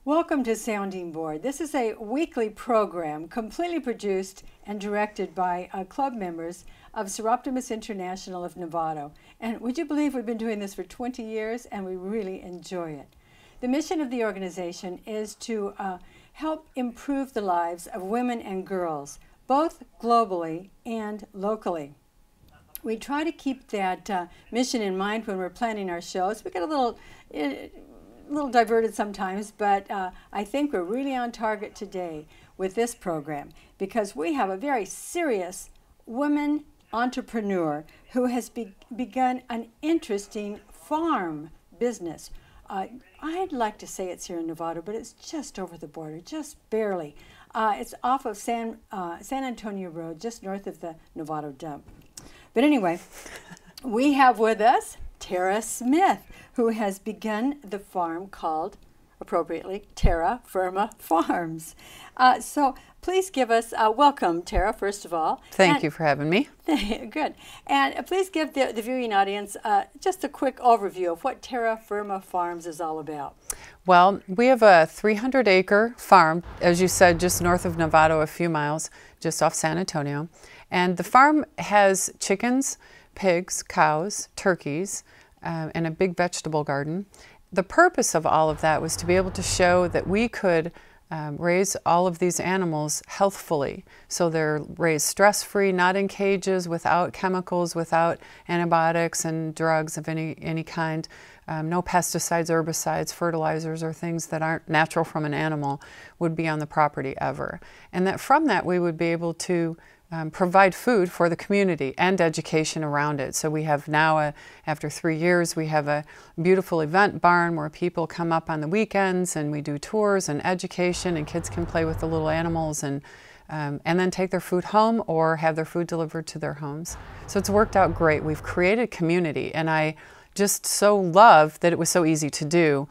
Welcome to Sounding Board. This is a weekly program completely produced and directed by club members of Seroptimus International of Novato. And would you believe we've been doing this for 20 years and we really enjoy it. The mission of the organization is to help improve the lives of women and girls, both globally and locally. We try to keep that mission in mind when we're planning our shows. We get a little diverted sometimes, but I think we're really on target today with this program because we have a very serious woman entrepreneur who has begun an interesting farm business. I'd like to say it's here in Nevada, but it's just over the border, just barely. It's off of San Antonio Road, just north of the Novato dump. But anyway, we have with us Tara Smith, who has begun the farm called, appropriately, Firma Farms. So please give us, welcome Tara, first of all. Thank you for having me. Good. And please give the viewing audience just a quick overview of what Firma Farms is all about. Well, we have a 300-acre farm, as you said, just north of Novato, a few miles, just off San Antonio. And the farm has chickens, pigs, cows, turkeys, and a big vegetable garden. The purpose of all of that was to be able to show that we could raise all of these animals healthfully. So they're raised stress-free, not in cages, without chemicals, without antibiotics and drugs of any kind, no pesticides, herbicides, fertilizers, or things that aren't natural from an animal would be on the property ever. And that from that we would be able to provide food for the community and education around it. So we have now, after 3 years, we have a beautiful event barn where people come up on the weekends and we do tours and education, and kids can play with the little animals and then take their food home or have their food delivered to their homes. So it's worked out great. We've created community, and I just so love that it was so easy to do.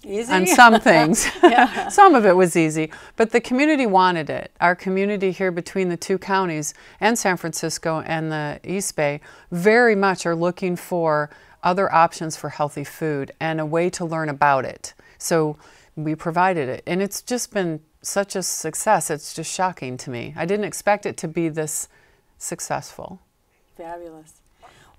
Easy? On some things. Yeah. Some of it was easy, but the community wanted it. Our community here between the two counties and San Francisco and the East Bay very much are looking for other options for healthy food and a way to learn about it. So we provided it, and it's just been such a success. It's just shocking to me. I didn't expect it to be this successful. Fabulous.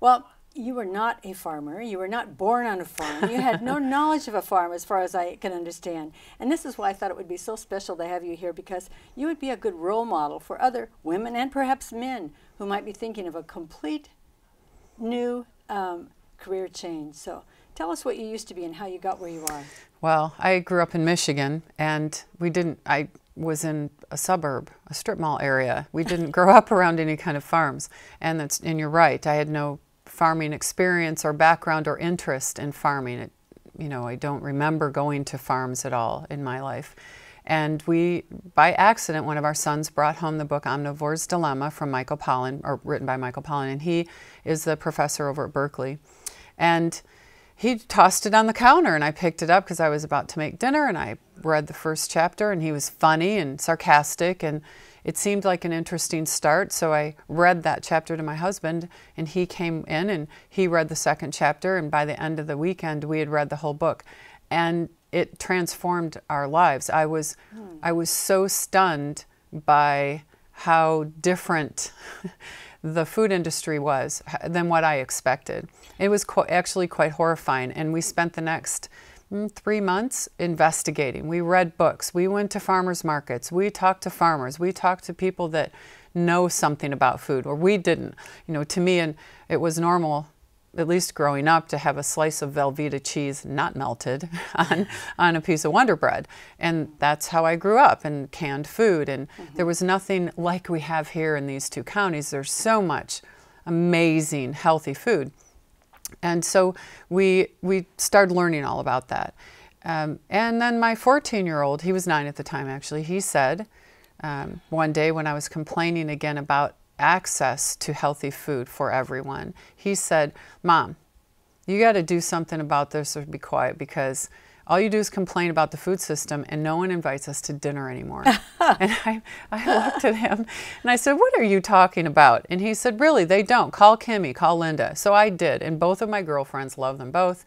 Well, you were not a farmer. You were not born on a farm. You had no knowledge of a farm as far as I can understand. And this is why I thought it would be so special to have you here, because you would be a good role model for other women and perhaps men who might be thinking of a complete new career change. So tell us what you used to be and how you got where you are. Well, I grew up in Michigan, and I was in a suburb, a strip mall area. We didn't grow up around any kind of farms. And you're right, I had no farming experience or background or interest in farming. I don't remember going to farms at all in my life. And by accident, one of our sons brought home the book Omnivore's Dilemma from Michael Pollan, or written by Michael Pollan, and he is the professor over at Berkeley. And he tossed it on the counter, and I picked it up because I was about to make dinner, and I read the first chapter, and he was funny and sarcastic, and it seemed like an interesting start. So I read that chapter to my husband, and he came in and he read the second chapter, and by the end of the weekend we had read the whole book, and it transformed our lives. I was so stunned by how different the food industry was than what I expected. It was actually quite horrifying, and we spent the next 3 months investigating. We read books, we went to farmers markets, we talked to farmers, we talked to people that know something about food, or we didn't. To me, and it was normal, at least growing up, to have a slice of Velveeta cheese not melted on a piece of Wonder Bread. And that's how I grew up, and canned food. And there was nothing like we have here in these two counties. There's so much amazing, healthy food. And so we started learning all about that. And then my 14-year-old, he was 9 at the time actually, he said one day when I was complaining again about access to healthy food for everyone. He said, Mom, you got to do something about this or be quiet, because all you do is complain about the food system and no one invites us to dinner anymore. And I looked at him and I said, what are you talking about? And he said, really, they don't. Call Kimmy, call Linda. So I did. And both of my girlfriends love them both.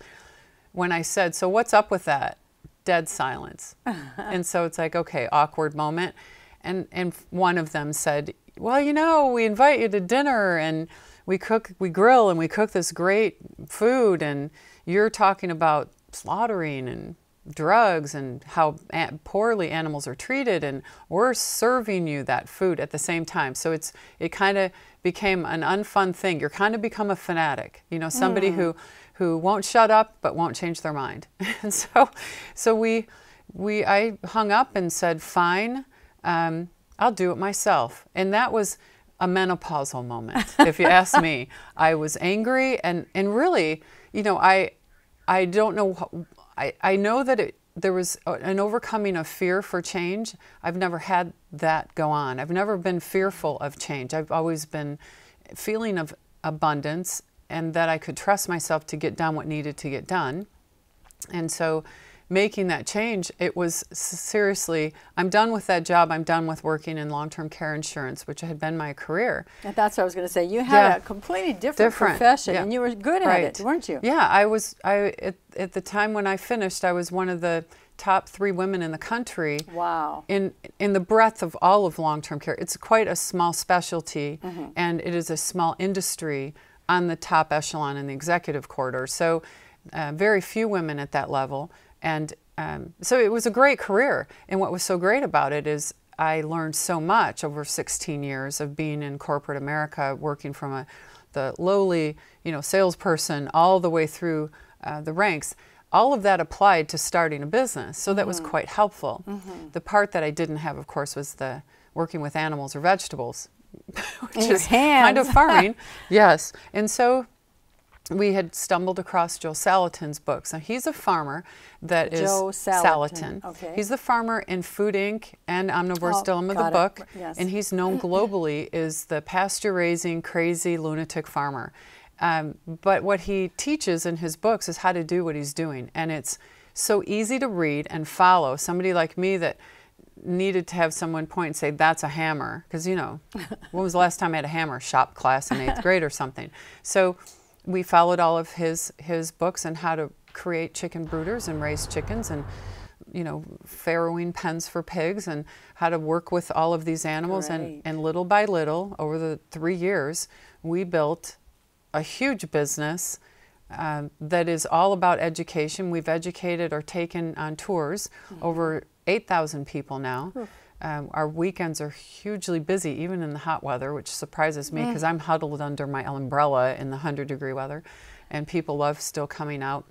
When I said, so what's up with that? Dead silence. And so it's like, okay, awkward moment. And one of them said, well, you know, we invite you to dinner and we grill and we cook this great food, and you're talking about slaughtering and drugs and how poorly animals are treated, and we're serving you that food at the same time. So it kind of became an unfun thing. You're kind of become a fanatic, you know, somebody who won't shut up but won't change their mind. And so I hung up and said, fine, I'll do it myself. And that was a menopausal moment, if you ask me. I was angry and really, you know, I don't know. I know that there was an overcoming of fear for change. I've never had that go on. I've never been fearful of change. I've always been feeling of abundance and that I could trust myself to get done what needed to get done. And so making that change, it was seriously, I'm done with that job. I'm done with working in long-term care insurance, which had been my career. And that's what I was going to say. You had a completely different profession, and you were good at it, weren't you? Yeah, at the time when I finished, I was one of the top 3 women in the country. Wow. In the breadth of all of long-term care. It's quite a small specialty, and it is a small industry on the top echelon in the executive corridor. So very few women at that level. And so it was a great career. And what was so great about it is I learned so much over 16 years of being in corporate America, working from the lowly, you know, salesperson all the way through the ranks. All of that applied to starting a business. So that was quite helpful. The part that I didn't have, of course, was the working with animals or vegetables, which is kind of farming. Yes. And so we had stumbled across Joe Salatin's books. Now, he's a farmer that is Joe Salatin. Okay. He's the farmer in Food Inc. and Omnivore's Dilemma, the book. Yes. And he's known globally as the pasture-raising, crazy, lunatic farmer. But what he teaches in his books is how to do what he's doing. And it's so easy to read and follow. Somebody like me that needed to have someone point and say, that's a hammer. Because, you know, when was the last time I had a hammer? Shop class in 8th grade or something. So we followed all of his books on how to create chicken brooders and raise chickens, and, you know, farrowing pens for pigs, and how to work with all of these animals. And little by little, over the 3 years, we built a huge business that is all about education. We've educated or taken on tours over 8,000 people now. Our weekends are hugely busy, even in the hot weather, which surprises me because I'm huddled under my umbrella in the 100-degree weather, and people love still coming out.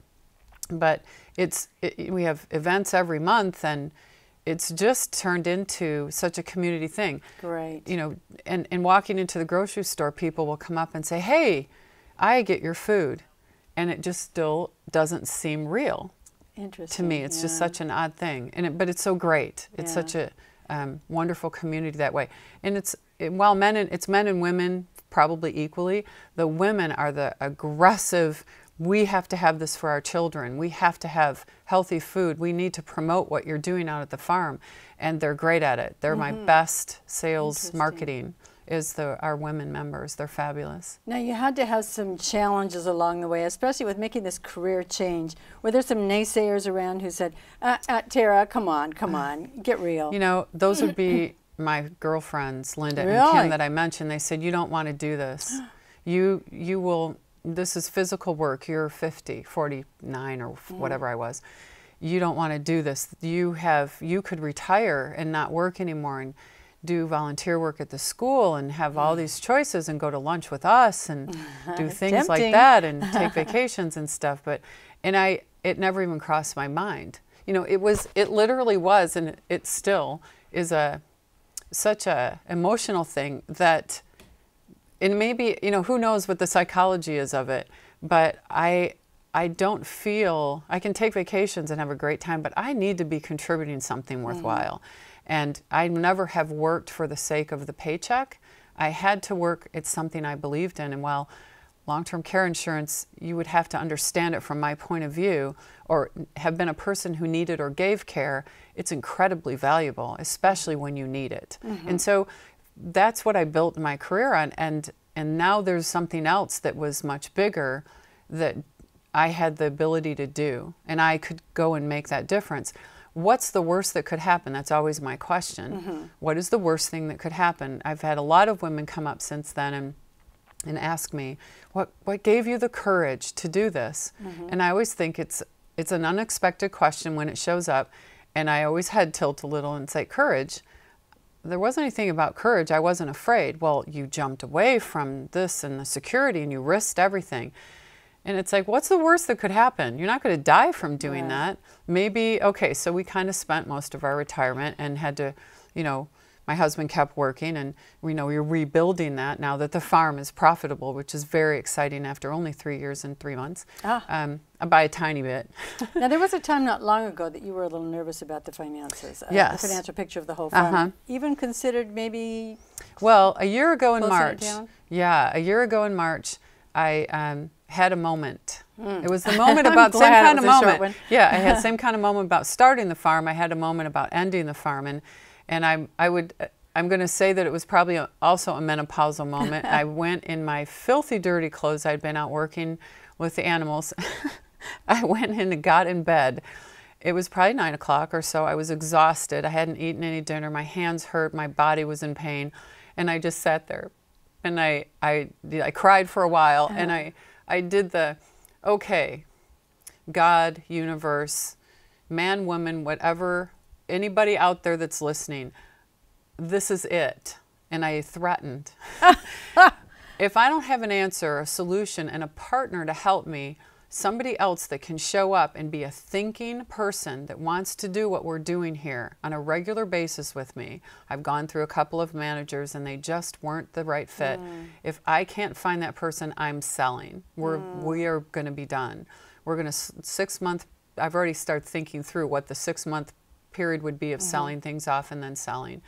But we have events every month, and it's just turned into such a community thing. Great. You know, and walking into the grocery store, people will come up and say, hey, I get your food. And it just still doesn't seem real. Interesting. To me. It's just such an odd thing. But it's so great. It's such a wonderful community that way. And it's men and women probably equally. The women are the aggressive, we have to have this for our children. We have to have healthy food. We need to promote what you're doing out at the farm. And they're great at it. They're my best sales marketing is our women members. They're fabulous. Now, you had to have some challenges along the way, especially with making this career change. Were there some naysayers around who said, Tara, come on, get real? You know, those would be my girlfriends, Linda and Kim, that I mentioned. They said, you don't want to do this. You will, this is physical work. You're 50, 49 or whatever I was. You don't want to do this. You could retire and not work anymore and do volunteer work at the school and have all these choices and go to lunch with us and do things like that and take vacations and stuff. It never even crossed my mind. You know, it literally was, and it still is such a emotional thing that, and maybe, you know, who knows what the psychology is of it, but I don't feel, I can take vacations and have a great time, but I need to be contributing something worthwhile. And I never have worked for the sake of the paycheck. I had to work. It's something I believed in. And while long-term care insurance, you would have to understand it from my point of view, or have been a person who needed or gave care, it's incredibly valuable, especially when you need it. And so that's what I built my career on. And now there's something else that was much bigger that I had the ability to do, and I could go and make that difference. What's the worst that could happen? That's always my question. What is the worst thing that could happen? I've had a lot of women come up since then and ask me, what gave you the courage to do this? And I always think it's an unexpected question when it shows up, and I always head tilt a little and say, courage? There wasn't anything about courage. I wasn't afraid. Well, you jumped away from this and the security, and you risked everything. And it's like, what's the worst that could happen? You're not going to die from doing that. Maybe, okay, so we kind of spent most of our retirement and had to, you know, my husband kept working, and we know we're rebuilding that now that the farm is profitable, which is very exciting after only 3 years and 3 months, by a tiny bit. Now, there was a time not long ago that you were a little nervous about the finances, yes. the financial picture of the whole farm. Even considered maybe... Well, a year ago in March, a year ago in March, I had a moment. It was the moment about same kind of moment. Yeah, I had the same kind of moment about starting the farm. I had a moment about ending the farm, and I'm going to say that it was probably also a menopausal moment. I went in my filthy, dirty clothes. I'd been out working with the animals. I went in and got in bed. It was probably 9 o'clock or so. I was exhausted. I hadn't eaten any dinner. My hands hurt. My body was in pain, and I just sat there, and I cried for a while, and I did the, okay, God, universe, man, woman, whatever, anybody out there that's listening, this is it. And I threatened. If I don't have an answer, a solution, and a partner to help me, somebody else that can show up and be a thinking person that wants to do what we're doing here on a regular basis with me. I've gone through a couple of managers and they just weren't the right fit. If I can't find that person, I'm selling. We are going to be done. We're going to 6 month, I've already started thinking through what the 6 month period would be of selling things off and then selling.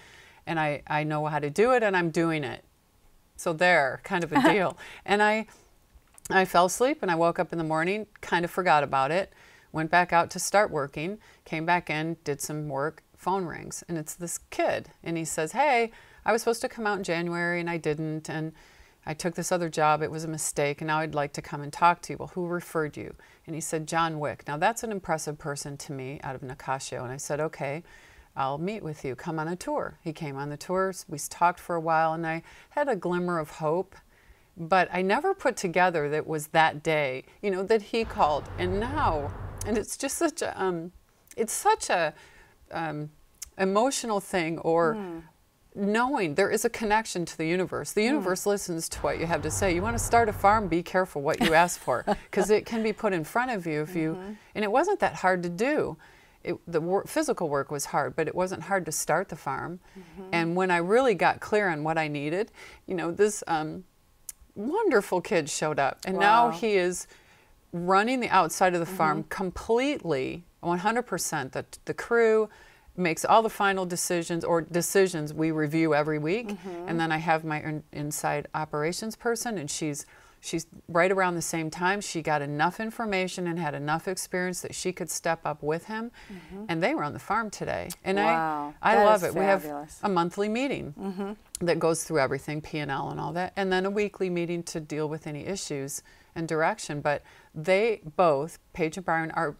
And I know how to do it, and I'm doing it. So there, kind of a deal. And I fell asleep, and I woke up in the morning, kind of forgot about it, went back out to start working, came back in, did some work, phone rings, and it's this kid. And he says, hey, I was supposed to come out in January, and I didn't, and I took this other job. It was a mistake, and now I'd like to come and talk to you. Well, who referred you? And he said, John Wick. Now, that's an impressive person to me out of Nicasio. And I said, okay, I'll meet with you. Come on a tour. He came on the tour. We talked for a while, and I had a glimmer of hope. But I never put together that it was that day, you know, that he called. And now, and it's just such a, emotional thing, or knowing there is a connection to the universe. The universe listens to what you have to say. You want to start a farm, be careful what you ask for, because it can be put in front of you if you, and it wasn't that hard to do. The physical work was hard, but it wasn't hard to start the farm. And when I really got clear on what I needed, you know, this wonderful kid showed up, and now he is running the outside of the farm completely, 100%. The crew makes all the final decisions, or decisions we review every week. And then I have my inside operations person, and she's right around the same time. She got enough information and had enough experience that she could step up with him. And they were on the farm today. And I love it. Fabulous. We have a monthly meeting that goes through everything, P&L and all that, and then a weekly meeting to deal with any issues and direction. But they both, Paige and Byron, are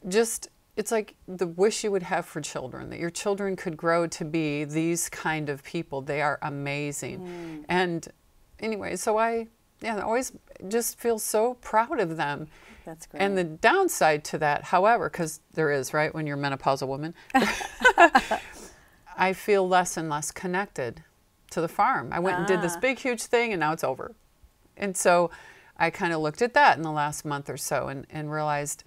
just, it's like the wish you would have for children, that your children could grow to be these kind of people. They are amazing. And anyway, so I always just feel so proud of them. That's great. And the downside to that, however, because there is, right, when you're a menopausal woman, I feel less and less connected to the farm. I went and did this big, huge thing, and now it's over. And so I kind of looked at that in the last month or so and realized,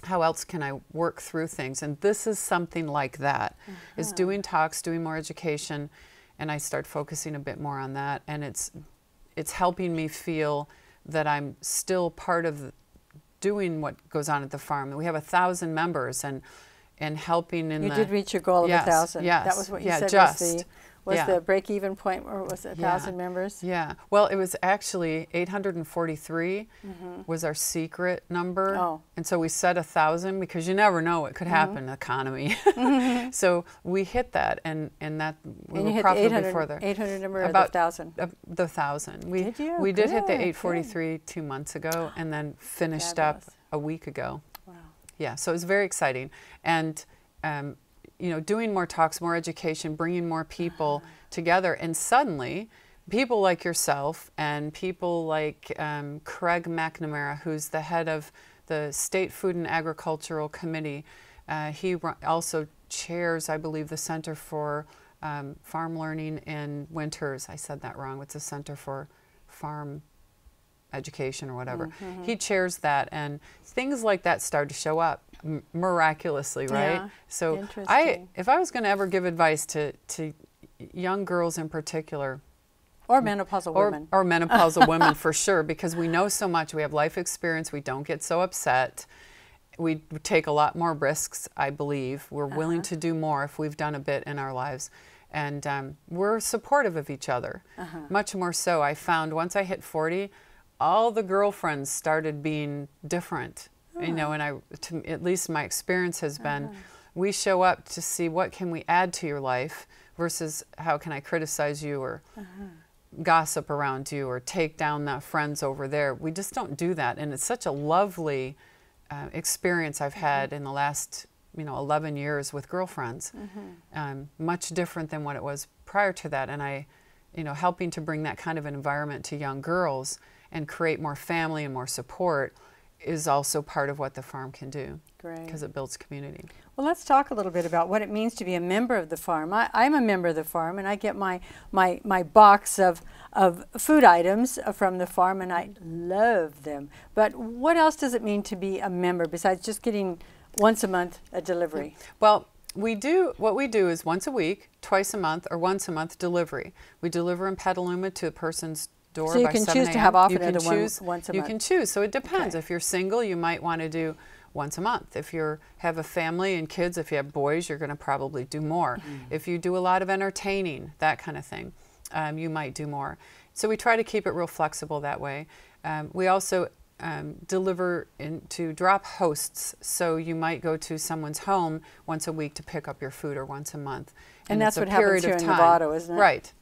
how else can I work through things? And this is something like that, is doing talks, doing more education, and I start focusing a bit more on that. And it's helping me feel that I'm still part of doing what goes on at the farm. We have 1,000 members, and helping in You did reach your goal of 1,000. Yes. That was what you said was was Yeah. the break-even point, or was it 1,000 members? Yeah. Well, it was actually 843 was our secret number. Oh. And so we set 1,000 because you never know what could happen in the economy. So we hit that, and that we And were you hit the profitable before the 800 number, or the about 1,000? the 1,000. Did you? We did hit the Good, 843 2 months ago, and then finished up Fabulous. a week ago. Wow. Yeah, so it was very exciting. And, you know, doing more talks, more education, bringing more people together. And suddenly, people like yourself and people like Craig McNamara, who's the head of the State Food and Agricultural Committee, he also chairs, I believe, the Center for Farm Learning in Winters. I said that wrong. It's a Center for Farm Education or whatever. He chairs that, and things like that start to show up miraculously, right? Yeah, So interesting. if I was going to ever give advice to young girls in particular, Or menopausal women. or menopausal women for sure, because we know so much, we have life experience, we don't get so upset, we take a lot more risks, I believe. We're willing to do more if we've done a bit in our lives. And we're supportive of each other, much more so. I found once I hit 40, all the girlfriends started being different, you know, and at least my experience has been, we show up to see what can we add to your life versus how can I criticize you or gossip around you or take down that friends over there. We just don't do that, and it's such a lovely experience I've had in the last 11 years with girlfriends. Much different than what it was prior to that, and I helping to bring that kind of an environment to young girls and create more family and more support is also part of what the farm can do. Great. Because it builds community. Well, let's talk a little bit about what it means to be a member of the farm. I'm a member of the farm, and I get my box of food items from the farm, and I love them. But what else does it mean to be a member besides just getting once a month a delivery? Well, what we do is once a week, twice a month, or once a month delivery. We deliver in Petaluma to a person's door So you by can 7 choose to a.m. have often You can or choose, once a you month. can choose. So it depends. Okay. If you're single, you might want to do once a month. If you have a family and kids, if you have boys, you're going to probably do more. If you do a lot of entertaining, that kind of thing, you might do more. So we try to keep it real flexible that way. We also deliver to drop hosts. So you might go to someone's home once a week to pick up your food, or once a month. And that's it's a what happens period here of in time. Novato, isn't it? Right.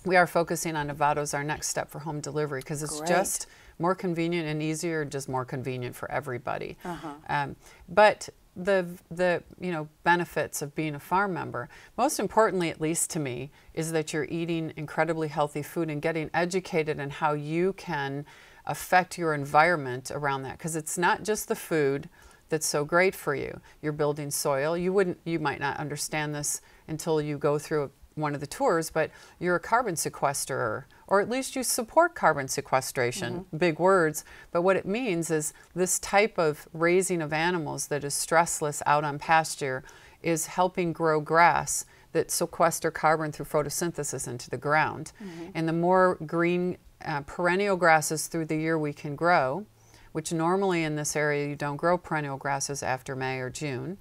We are focusing on Novato as our next step for home delivery, because it's Great. just more convenient and easier, just more convenient for everybody. But the benefits of being a farm member, most importantly, at least to me, is that you're eating incredibly healthy food and getting educated in how you can affect your environment around that, because it's not just the food that's so great for you. You're building soil. You might not understand this until you go through one of the tours, but you're a carbon sequesterer, or at least you support carbon sequestration. Big words, but what it means is this type of raising of animals that is stressless out on pasture is helping grow grass that sequester carbon through photosynthesis into the ground. And the more green perennial grasses through the year we can grow, which normally in this area you don't grow perennial grasses after May or June.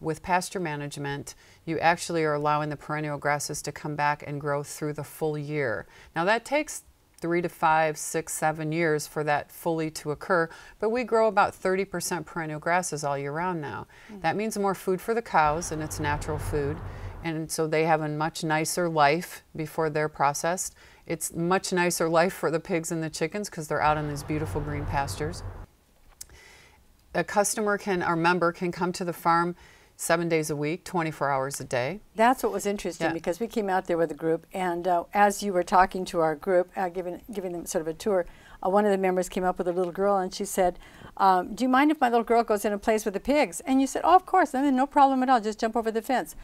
With pasture management, you actually are allowing the perennial grasses to come back and grow through the full year. Now that takes 3 to 5, 6, 7 years for that fully to occur, but we grow about 30% perennial grasses all year round now. That means more food for the cows, and it's natural food, and so they have a much nicer life before they're processed. It's much nicer life for the pigs and the chickens because they're out in these beautiful green pastures. A customer our member can come to the farm 7 days a week, 24 hours a day. That's what was interesting, because we came out there with a group, and as you were talking to our group, giving them sort of a tour, one of the members came up with a little girl, and she said, do you mind if my little girl goes in and plays with the pigs? And you said, oh, of course, and then no problem at all, just jump over the fence.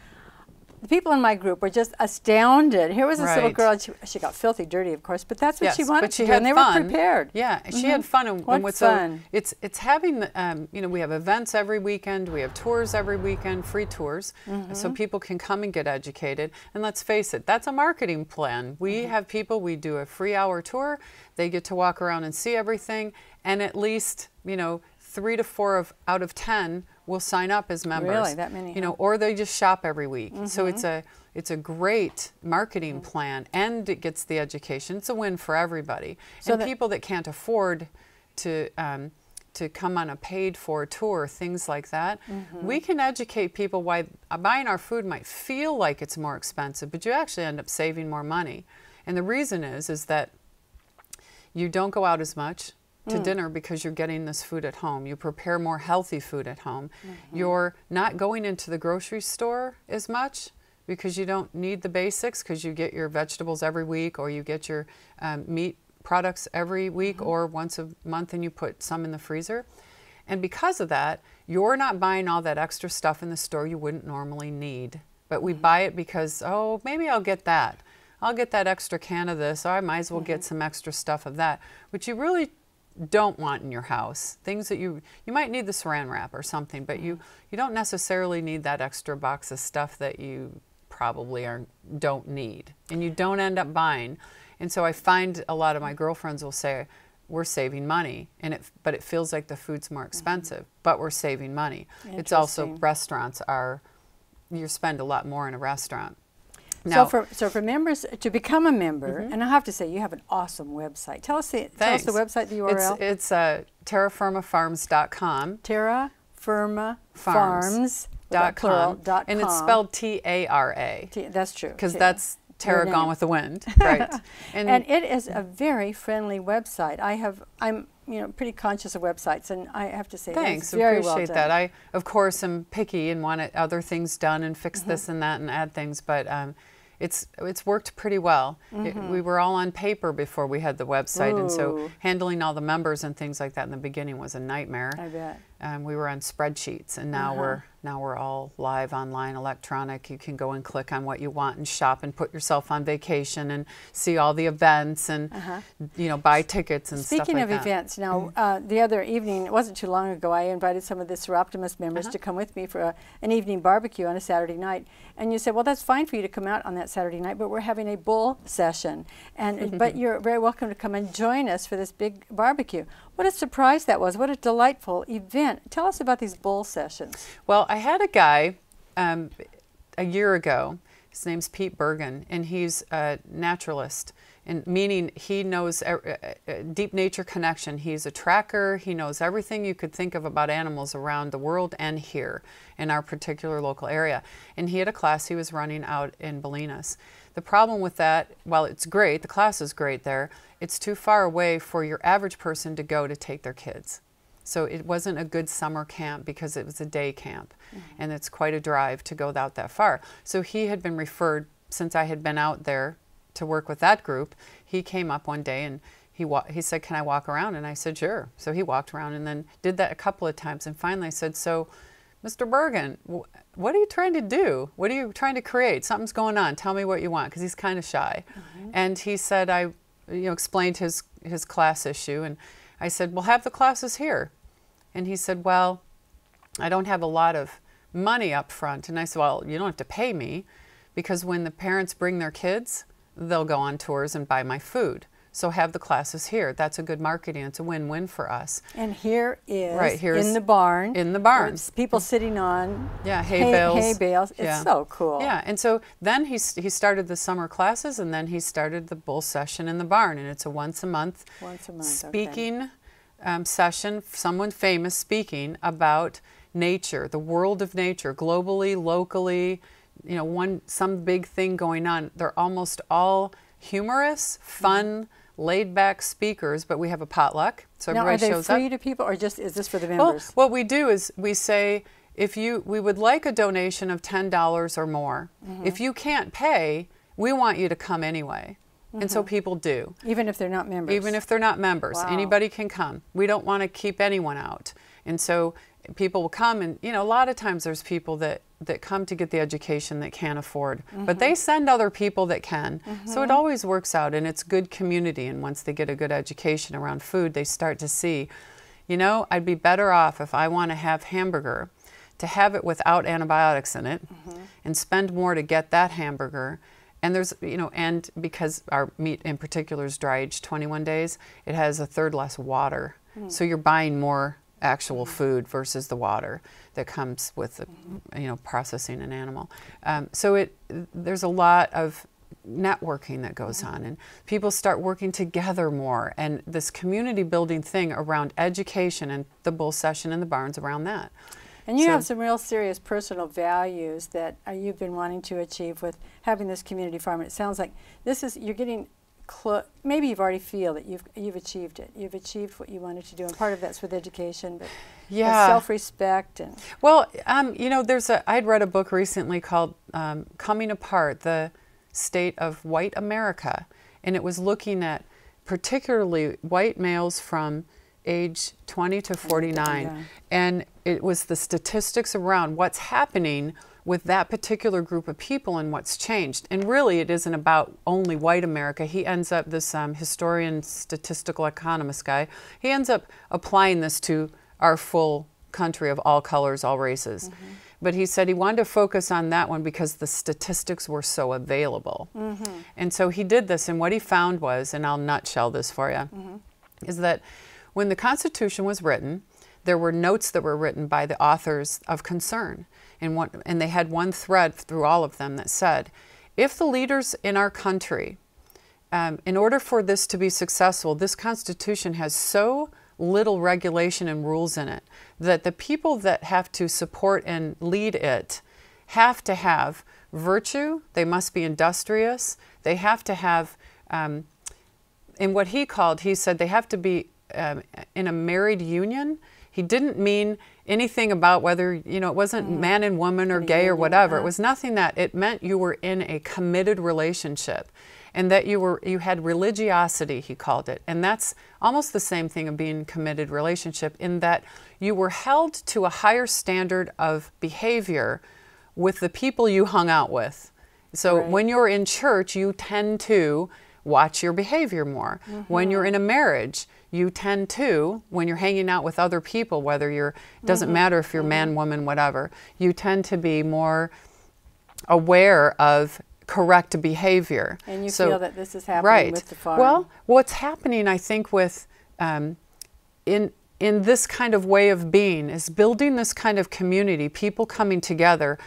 The people in my group were just astounded. Here was this little girl, and she got filthy dirty, of course, but that's what she wanted to do, and they were prepared. Yeah, she had fun. And what's fun? It's having, we have events every weekend, we have tours every weekend, free tours, so people can come and get educated. And let's face it, that's a marketing plan. We have people, we do a free hour tour, they get to walk around and see everything, and at least, 3 to 4 out of 10 will sign up as members. Really, that many? You know, or they just shop every week. So it's a great marketing plan, and it gets the education. It's a win for everybody. So and people that can't afford to come on a paid-for tour, things like that, we can educate people why buying our food might feel like it's more expensive, but you actually end up saving more money. And the reason is that you don't go out as much to dinner because you're getting this food at home. You prepare more healthy food at home. You're not going into the grocery store as much because you don't need the basics, because you get your vegetables every week, or you get your meat products every week or once a month, and you put some in the freezer. And because of that, you're not buying all that extra stuff in the store you wouldn't normally need. But we buy it because, oh, maybe I'll get that. I'll get that extra can of this, or I might as well get some extra stuff of that, which you really don't want in your house. Things that you might need the saran wrap or something, but you don't necessarily need that extra box of stuff that you probably don't need, and you don't end up buying. And so I find a lot of my girlfriends will say, we're saving money, but it feels like the food's more expensive, but we're saving money. It's also, restaurants you spend a lot more in a restaurant. Now, so for members to become a member, and I have to say, you have an awesome website. Tell us the website, the URL. It's terrafirmafarms.com. terrafirmafarms.com. And it's spelled T-A-R-A. That's true. Because that's Terra Gone with the Wind, right? And it is a very friendly website. I'm pretty conscious of websites, and I have to say, thanks, that's very appreciate well done. that. I of course am picky and want other things done and fix this and that and add things, but it's worked pretty well. We were all on paper before we had the website, and so handling all the members and things like that in the beginning was a nightmare. I bet. We were on spreadsheets, and now we're all live online, electronic. You can go and click on what you want and shop and put yourself on vacation and see all the events and buy tickets and stuff like that. Speaking of events, now the other evening, it wasn't too long ago, I invited some of the Seroptimus members to come with me for an evening barbecue on a Saturday night. And you said, well, that's fine for you to come out on that Saturday night, but we're having a bull session, and but you're very welcome to come and join us for this big barbecue. What a surprise that was! What a delightful event. Tell us about these bull sessions. Well, I had a guy a year ago. His name's Pete Bergen, and he's a naturalist, and meaning he knows deep nature connection. He's a tracker. He knows everything you could think of about animals around the world and here in our particular local area. And he had a class he was running out in Bolinas. The problem with that, while it's great, the class is great there, it's too far away for your average person to go to take their kids. So it wasn't a good summer camp because it was a day camp, and it's quite a drive to go out that far. So he had been referred, since I had been out there to work with that group, he came up one day and he said, can I walk around? And I said, sure. So he walked around and then did that a couple of times, and finally I said, so Mr. Bergen, what are you trying to do? What are you trying to create? Something's going on. Tell me what you want, because he's kind of shy. And he said, I explained his class issue, and I said, well, have the classes here. And he said, well, I don't have a lot of money up front. And I said, well, you don't have to pay me, because when the parents bring their kids, they'll go on tours and buy my food. So have the classes here. That's a good marketing. It's a win-win for us. And here is, here's in the barn. In the barn. People sitting on hay bales. Hay bales. It's so cool. Yeah, and so then he started the summer classes, and then he started the bull session in the barn. And it's a once a month speaking session, someone famous speaking about nature, the world of nature, globally, locally, some big thing going on. They're almost all humorous, fun, laid-back speakers, but we have a potluck, so everybody shows up. Now, are they free to people, or is this for the members? Well, what we do is we say, we would like a donation of $10 or more. If you can't pay, we want you to come anyway. And so people do. Even if they're not members? Even if they're not members. Wow. Anybody can come. We don't want to keep anyone out. And so people will come, and a lot of times there's people that come to get the education that can't afford. But they send other people that can. So it always works out, and it's good community. And once they get a good education around food, they start to see, I'd be better off if I want to have hamburger, to have it without antibiotics in it, and spend more to get that hamburger. And there's, and because our meat in particular is dry aged 21 days, it has a third less water. So you're buying more actual food versus the water that comes with the, processing an animal. So there's a lot of networking that goes on, and people start working together more, and this community building thing around education and the bull session and the barns around that. And you have some real serious personal values that you've been wanting to achieve with having this community farm. And it sounds like you're getting maybe you've already feel that you've achieved it. You've achieved what you wanted to do, and part of that's with education, but self-respect and. Well, I'd read a book recently called "Coming Apart: The State of White America," and it was looking at particularly white males from age 20 to 49, and it was the statistics around what's happening with that particular group of people and what's changed. And really it isn't about only white America. He ends up, this historian, statistical economist guy, he ends up applying this to our full country of all colors, all races. But he said he wanted to focus on that one because the statistics were so available. And so he did this, and what he found was, and I'll nutshell this for you, is that when the Constitution was written, there were notes that were written by the authors of concern. And they had one thread through all of them that said, if the leaders in our country, in order for this to be successful, this Constitution has so little regulation and rules in it that the people that have to support and lead it have to have virtue, they must be industrious, they have to have, in what he said they have to be in a married union. He didn't mean anything about whether, it wasn't man and woman or gay or whatever. It was nothing that. It meant you were in a committed relationship, and that you had religiosity, he called it. And that's almost the same thing of being committed relationship, in that you were held to a higher standard of behavior with the people you hung out with. So when you're in church, you tend to watch your behavior more. When you're in a marriage, you tend to, when you're hanging out with other people, whether you're, doesn't matter if you're man, woman, whatever, you tend to be more aware of correct behavior. And you feel that this is happening with the farm. Well, what's happening, I think, with in this kind of way of being is building this kind of community, people coming together.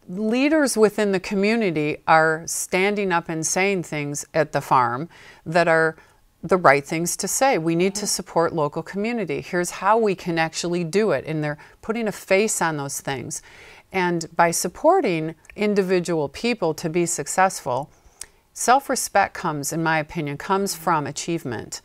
Leaders within the community are standing up and saying things at the farm that are the right things to say. We need to support local community. Here's how we can actually do it. And they're putting a face on those things. And by supporting individual people to be successful, self-respect comes, in my opinion, comes from achievement.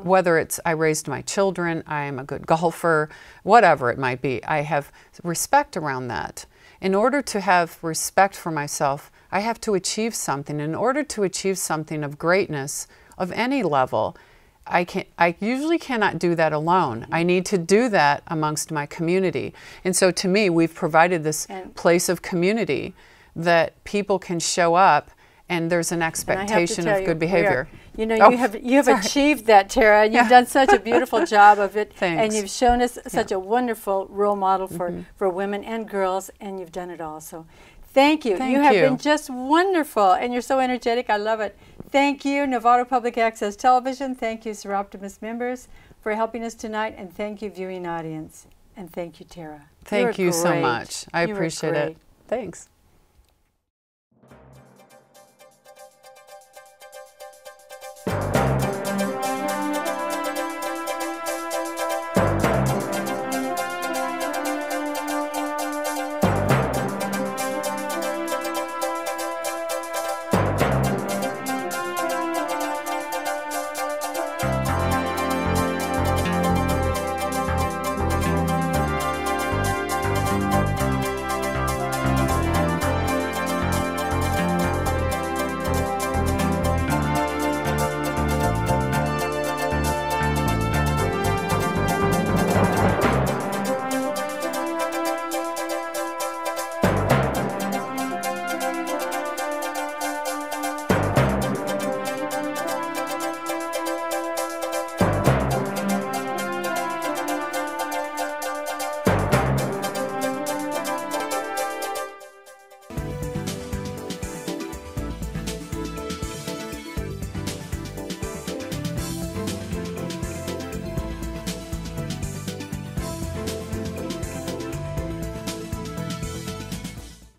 Whether it's I raised my children, I am a good golfer, whatever it might be, I have respect around that. In order to have respect for myself, I have to achieve something. In order to achieve something of greatness, of any level, I usually cannot do that alone. I need to do that amongst my community. And so to me, we've provided this place of community that people can show up, and there's an expectation of good behavior. You have achieved that, Tara. You've done such a beautiful job of it. Thanks. And you've shown us such a wonderful role model for women and girls, and you've done it all. So thank you. You have been just wonderful, and you're so energetic. I love it. Thank you, Novato Public Access Television. Thank you, Seroptimus members, for helping us tonight, and thank you, viewing audience. And thank you, Tara. Thank you so much. I appreciate it. Thanks.